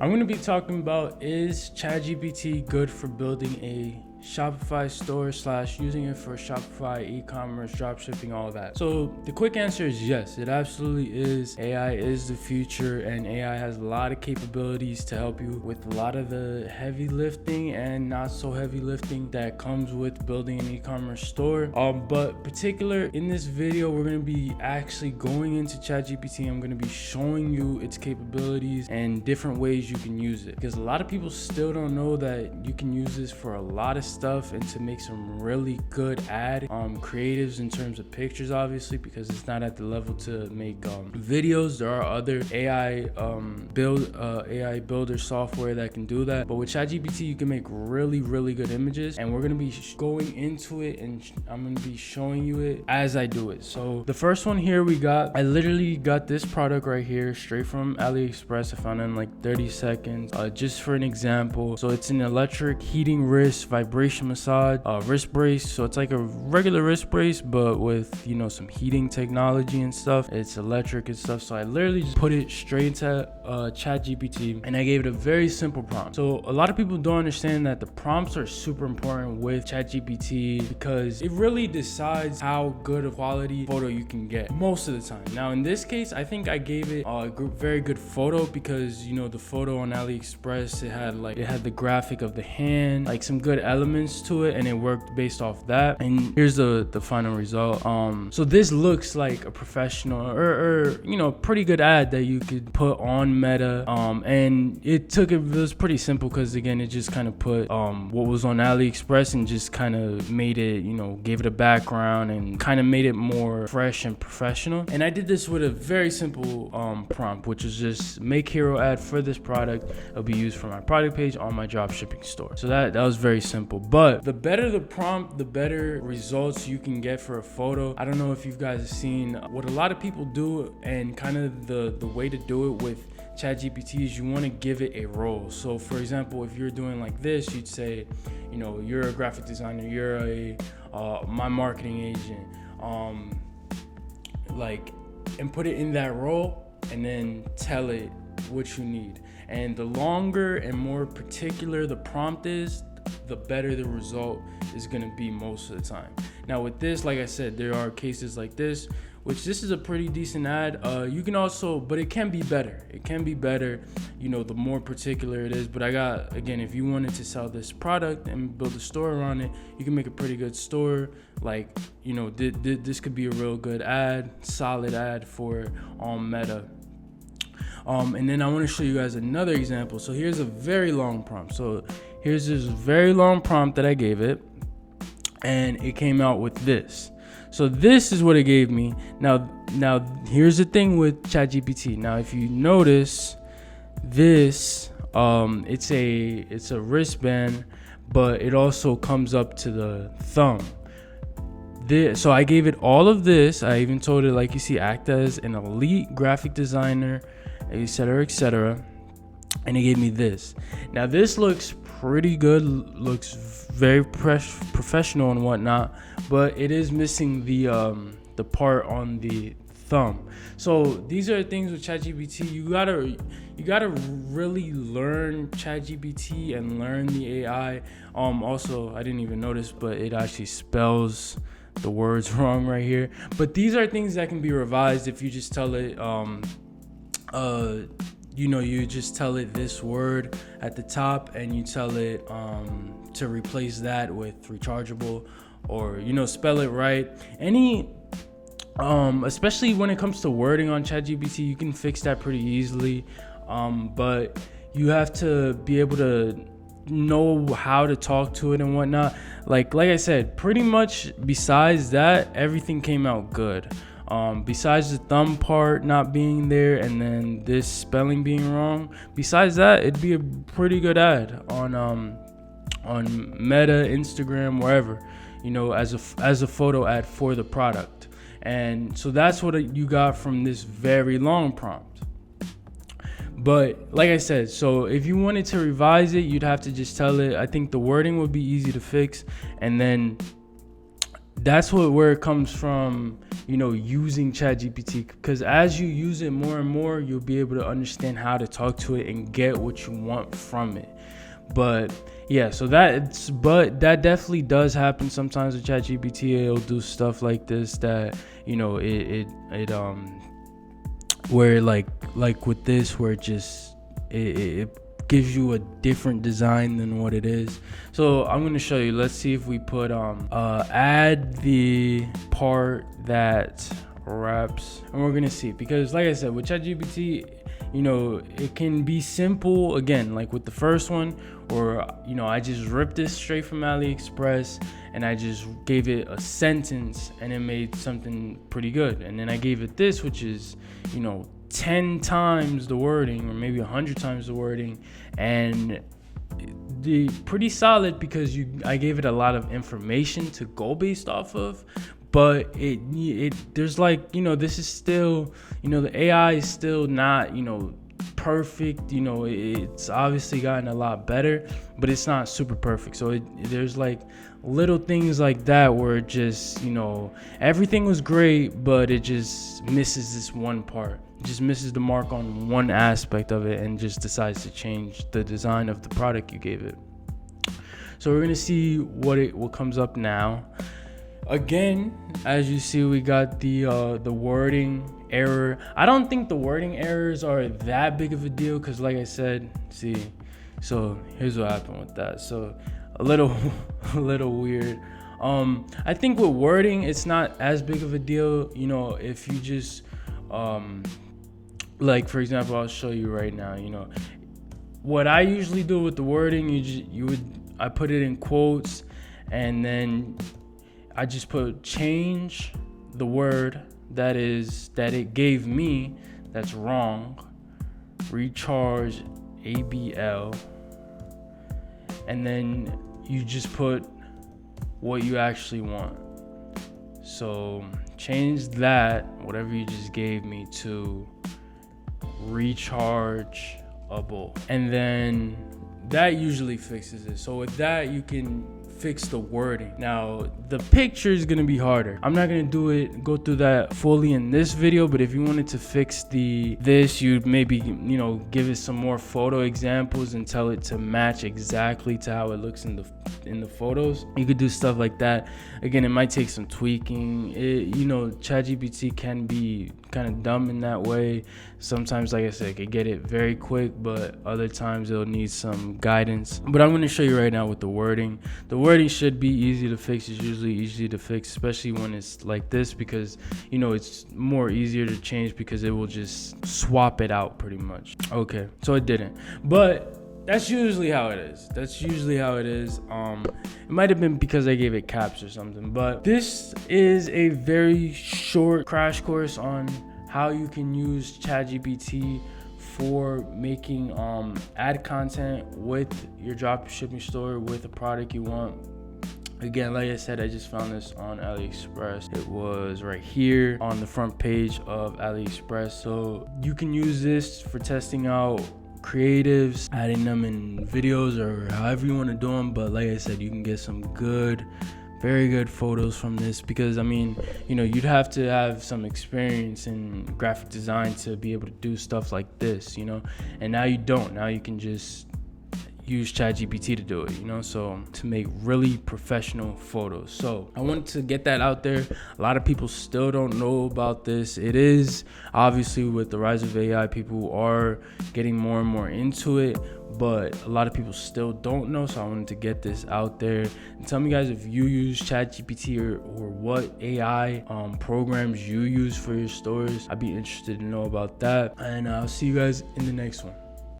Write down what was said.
I'm going to be talking about, is ChatGPT good for building a Shopify store / using it for Shopify, e-commerce, dropshipping, all of that? So the quick answer is yes, it absolutely is. AI is the future, and AI has a lot of capabilities to help you with a lot of the heavy lifting and not so heavy lifting that comes with building an e-commerce store. But particular in this video, we're going to be actually going into ChatGPT. I'm going to be showing you its capabilities and different ways you can use it, because a lot of people still don't know that you can use this for a lot of stuff and to make some really good ad creatives in terms of pictures, obviously, because it's not at the level to make videos. There are other AI builder software that can do that, but with ChatGPT you can make really good images, and we're going to be going into it, and I'm going to be showing you it as I do it. So the first one here, I literally got this product right here straight from AliExpress. I found it in like 30 seconds, just for an example. So it's an electric heating wrist vibration massage wrist brace. So it's like a regular wrist brace, but with, you know, some heating technology and stuff. It's electric and stuff. So I literally just put it straight into ChatGPT, and I gave it a very simple prompt. So a lot of people don't understand that the prompts are super important with ChatGPT, because it really decides how good a quality photo you can get most of the time. Now in this case, I think I gave it a very good photo, because, you know, the photo on AliExpress, it had the graphic of the hand, like some good elements to it, and it worked based off that. And here's the final result. So this looks like a professional or you know, pretty good ad that you could put on Meta. And it was pretty simple, because again, it just kind of put what was on AliExpress and just kind of made it, you know, gave it a background and kind of made it more fresh and professional. And I did this with a very simple prompt, which is just make hero ad for this product. It'll be used for my product page on my dropshipping store. So that was very simple. But the better the prompt, the better results you can get for a photo. I don't know if you guys have seen what a lot of people do, and kind of the way to do it with ChatGPT is you want to give it a role. So for example, if you're doing like this, you'd say, you know, you're a graphic designer, you're my marketing agent, and put it in that role, and then tell it what you need. And the longer and more particular the prompt is, the better the result is going to be most of the time. Now with this, like I said, there are cases like this, which this is a pretty decent ad. You can also, but it can be better. It can be better, you know, the more particular it is. But again, if you wanted to sell this product and build a store around it, you can make a pretty good store. Like, you know, this could be a real good ad, solid ad for Meta. And then I want to show you guys another example. So here's a very long prompt. So here's this very long prompt that I gave it, and it came out with this. So this is what it gave me. Now here's the thing with ChatGPT. Now if you notice this, it's a wristband, but it also comes up to the thumb. So I gave it all of this. I even told it, like you see, act as an elite graphic designer, etc. And it gave me this. Now this looks pretty good, looks very professional and whatnot, but it is missing the part on the thumb. So these are things with ChatGPT. You gotta really learn ChatGPT and learn the AI. Also, I didn't even notice, but it actually spells the words wrong right here. But these are things that can be revised if you just tell it you just tell it this word at the top, and you tell it to replace that with rechargeable, or, you know, spell it right. Especially when it comes to wording on ChatGPT, you can fix that pretty easily. But you have to be able to know how to talk to it and whatnot. Like I said, pretty much besides that, everything came out good. Besides the thumb part not being there, and then this spelling being wrong, besides that, it'd be a pretty good ad on Meta, Instagram, wherever, you know, as a photo ad for the product. And so that's what you got from this very long prompt. But like I said, so if you wanted to revise it, you'd have to just tell it. I think the wording would be easy to fix, and then that's where it comes from, using ChatGPT, because as you use it more and more, you'll be able to understand how to talk to it and get what you want from it. But yeah, so that definitely does happen sometimes with ChatGPT. It'll do stuff like this that, where like with this, where it gives you a different design than what it is. So I'm gonna show you. Let's see if we put add the part that wraps, and we're gonna see, because like I said, with ChatGPT, it can be simple, again, like with the first one, or I just ripped this straight from AliExpress and I just gave it a sentence and it made something pretty good. And then I gave it this, which is 10 times the wording, or maybe 100 times the wording, and pretty solid, because I gave it a lot of information to go based off of. But there's like, this is still, the AI is still not, perfect. It's obviously gotten a lot better, but it's not super perfect. So there's like little things like that where it just, everything was great, but it just misses this one part. It just misses the mark on one aspect of it and just decides to change the design of the product you gave it. So we're gonna see what comes up now. Again, as you see, we got the wording error. I don't think the wording errors are that big of a deal, because like I said, see, so here's what happened with that. So a little weird. I think with wording, it's not as big of a deal, if you just like, for example, I'll show you right now. What I usually do with the wording, I put it in quotes, and then I just put change the word that it gave me that's wrong, recharge ABL, and then you just put what you actually want. So change that, whatever you just gave me, to rechargeable, and then that usually fixes it. So with that, you can fix the wording. Now the picture is gonna be harder. I'm not gonna go through that fully in this video, but if you wanted to fix this, you'd maybe give it some more photo examples and tell it to match exactly to how it looks in the photos. You could do stuff like that. Again, it might take some tweaking. ChatGPT can be kind of dumb in that way. Sometimes, like I said, it could get it very quick, but other times it'll need some guidance. But I'm going to show you right now with the wording. The wording should be easy to fix. It's usually easy to fix, especially when it's like this, because it's more easier to change, because it will just swap it out pretty much. Okay, so it didn't, but that's usually how it is. It might have been because I gave it caps or something, but this is a very short crash course on how you can use ChatGPT for making ad content with your dropshipping store with a product you want. Again, like I said, I just found this on AliExpress. It was right here on the front page of AliExpress. So you can use this for testing out creatives, adding them in videos, or however you want to do them. But like I said, you can get some very good photos from this, because you'd have to have some experience in graphic design to be able to do stuff like this, and now you don't. Now you can just use ChatGPT to do it, so to make really professional photos. So I wanted to get that out there. A lot of people still don't know about this. It is obviously, with the rise of AI, people are getting more and more into it, but a lot of people still don't know. So I wanted to get this out there and tell me, guys, if you use ChatGPT or what AI programs you use for your stores. I'd be interested to know about that, and I'll see you guys in the next one.